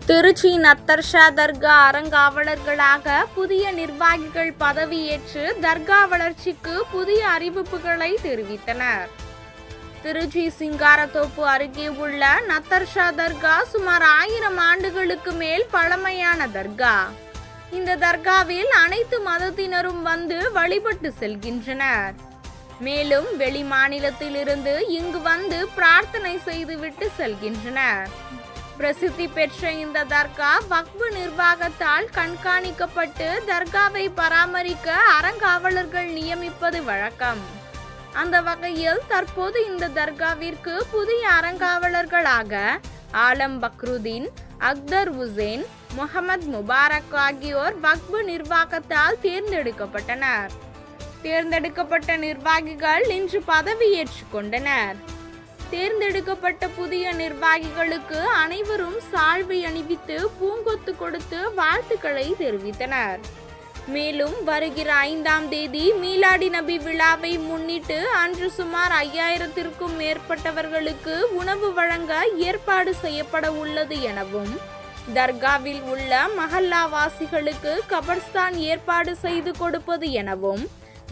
திருச்சி நத்தர்ஷா தர்கா அறங்காவலர்களாக புதிய நிர்வாகிகள் பதவியேற்று தர்கா வளர்ச்சிக்கு புதிய அறிவிப்புகளை தெரிவித்தனர். திருச்சி சிங்காரத்தோப்பு அருகே உள்ள நத்தர்ஷா தர்கா சுமார் 1000 ஆண்டுகளுக்கு மேல் பழமையான தர்கா. இந்த தர்காவில் அனைத்து மதத்தினரும் வந்து வழிபட்டு செல்கின்றனர். மேலும் வெளி மாநிலத்திலிருந்து இங்கு வந்து பிரார்த்தனை செய்துவிட்டு செல்கின்றனர். பிரசித்தி பெற்ற இந்த தர்கா வக்ஃப் நிர்வாகத்தால் கண்காணிக்கப்பட்டு தர்காவை பராமரிக்க அறங்காவலர்கள் நியமிப்பது வழக்கம். அந்த வகையில் தற்போது இந்த தர்காவிற்கு புதிய அறங்காவலர்களாக ஆலம் பக்ருதீன், அக்தர் உசேன், முகமது முபாரக் ஆகியோர் வக்ஃப் நிர்வாகத்தால் தேர்ந்தெடுக்கப்பட்டனர். தேர்ந்தெடுக்கப்பட்ட நிர்வாகிகள் இன்று பதவியேற்றுக் கொண்டனர். தேர்ந்தெடுக்கப்பட்ட புதிய நிர்வாகிகளுக்கு அனைவரும் சால்வை அணிவித்து பூங்கொத்து கொடுத்து வாழ்த்துக்களை தெரிவித்தனர். மேலும் வருகிற 5ஆம் தேதி மீலாடி நபி விழாவை முன்னிட்டு அன்று சுமார் 5000த்திற்கும் மேற்பட்டவர்களுக்கு உணவு வழங்க ஏற்பாடு செய்யப்பட உள்ளது எனவும், தர்காவில் உள்ள மஹல்லாவாசிகளுக்கு கபர்ஸ்தான் ஏற்பாடு செய்து கொடுப்பது எனவும்,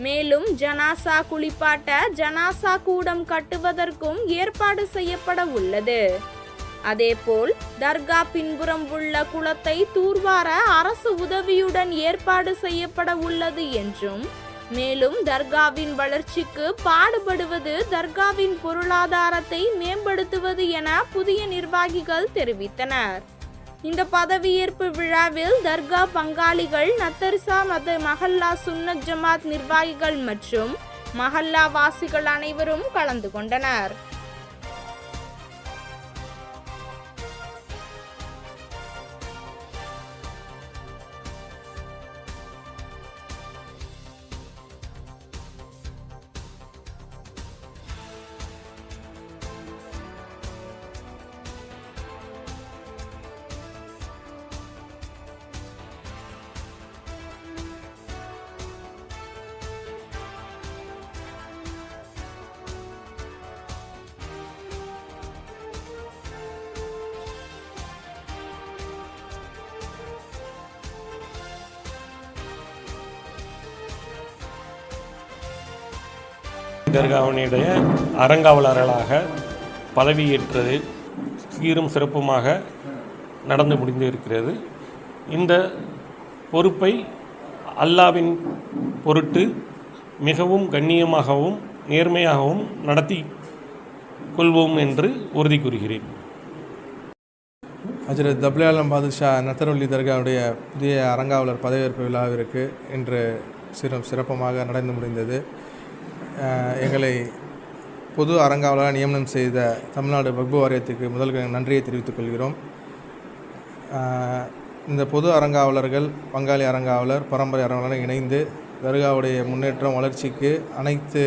மேலும் ஜனாசா குளிப்பாட்ட ஜனாசா கூடம் கட்டுவதற்கும் ஏற்பாடு செய்யப்பட உள்ளது. அதேபோல் தர்கா பின்புறம் உள்ள குளத்தை தூர்வார அரசு உதவியுடன் ஏற்பாடு செய்யப்பட உள்ளது என்றும், மேலும் தர்காவின் வளர்ச்சிக்கு பாடுபடுவது தர்காவின் பொருளாதாரத்தை மேம்படுத்துவது என புதிய நிர்வாகிகள் தெரிவித்தனர். இந்த பதவியேற்பு விழாவில் தர்கா பங்காளிகள், நத்தர்ஷா மஹல்லா சுன்னத் ஜமாத் நிர்வாகிகள் மற்றும் மஹல்லா வாசிகள் அனைவரும் கலந்து கொண்டனர். தர்காவினுடைய அறங்காவலர்களாக பதவியேற்றது சீரும் சிறப்புமாக நடந்து முடிந்திருக்கிறது. இந்த பொறுப்பை அல்லாவின் பொருட்டு மிகவும் கண்ணியமாகவும் நேர்மையாகவும் நடத்தி கொள்வோம் என்று உறுதி கூறுகிறேன். ஹஜ்ரத் தப்லே ஆலம் பாதுஷா நத்தருல்லி தர்காவுடைய புதிய அறங்காவலர் பதவியேற்பு விழாவிற்கு இன்று சிறப்பமாக நடந்து முடிந்தது. எங்களை பொது அறங்காவலராக நியமனம் செய்த தமிழ்நாடு வக்ஃப் வாரியத்துக்கு முதல் நன்றியை தெரிவித்துக் கொள்கிறோம். இந்த பொது அறங்காவலர்கள் பங்காளி அறங்காவலர், பரம்பரை அறங்காவலர் இணைந்து தர்காவுடைய முன்னேற்றம் வளர்ச்சிக்கு அனைத்து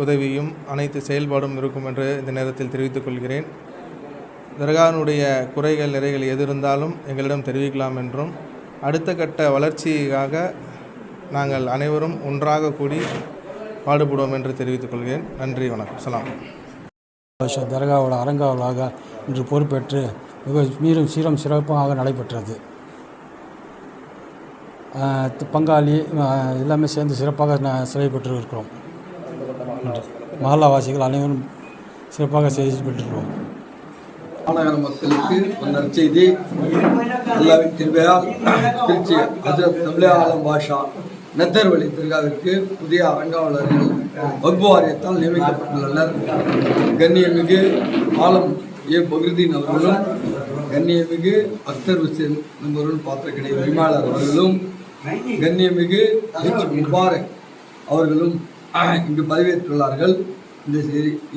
உதவியும் அனைத்து செயல்பாடும் இருக்கும் என்று இந்த நேரத்தில் தெரிவித்துக் கொள்கிறேன். தர்காவினுடைய குறைகள் நிறைகள் எது இருந்தாலும் எங்களிடம் தெரிவிக்கலாம் என்றும், அடுத்த கட்ட வளர்ச்சிக்காக நாங்கள் அனைவரும் ஒன்றாக கூடி பாடுபடுவோம் என்று தெரிவித்துக் கொள்கிறேன். நன்றி, வணக்கம், சலாம். தர்காவோட அறங்காவலாக இன்று பொறுப்பேற்று மிக சீரம் சிறப்பாக நடைபெற்றது. பங்காளி எல்லாமே சேர்ந்து சிறப்பாக செயல்பட்டு இருக்கிறோம். மஹல்லாவாசிகள் அனைவரும் சிறப்பாக செயல்பட்டுள்ளோம். மாநகர மக்களுக்கு ஒரு நற்செய்தி. அல்லாஹ்வின் கிருபையால் திருச்சி ஹஜ்ரத் தப்லே ஆலம் பாஷா நத்தர் வழி தர்காவிற்கு புதிய அறங்காவலர்கள் வக்ஃப் வாரியத்தால் நியமிக்கப்பட்டுள்ளனர். கண்ணியமிகு ஆலம் பக்ருதீன் அவர்களும், கண்ணியமிகு அக்தர் உசேன் என்பவர்களும், பாத்திரக்கடை உரிமையாளர் அவர்களும், கண்ணியமிகு முபாரக் அவர்களும் இங்கு பதவியேற்றுள்ளார்கள். இந்த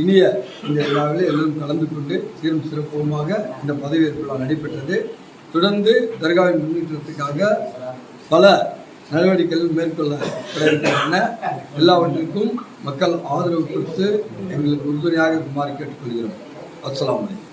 இனிய இந்த விழாவில் எல்லோரும் கலந்து கொண்டு சீரும் சிறப்புமாக இந்த பதவியேற்பு விழா நடைபெற்றது. தொடர்ந்து தர்காவின் முன்னேற்றத்துக்காக பல நடவடிக்கைகள் மேற்கொள்ளப்பட எல்லாவற்றிற்கும் மக்கள் ஆதரவு கொடுத்து எங்களுக்கு உறுதுணையாக இருக்குமாறு கேட்டுக்கொள்கிறோம். அஸ்ஸலாமு அலைக்கும்.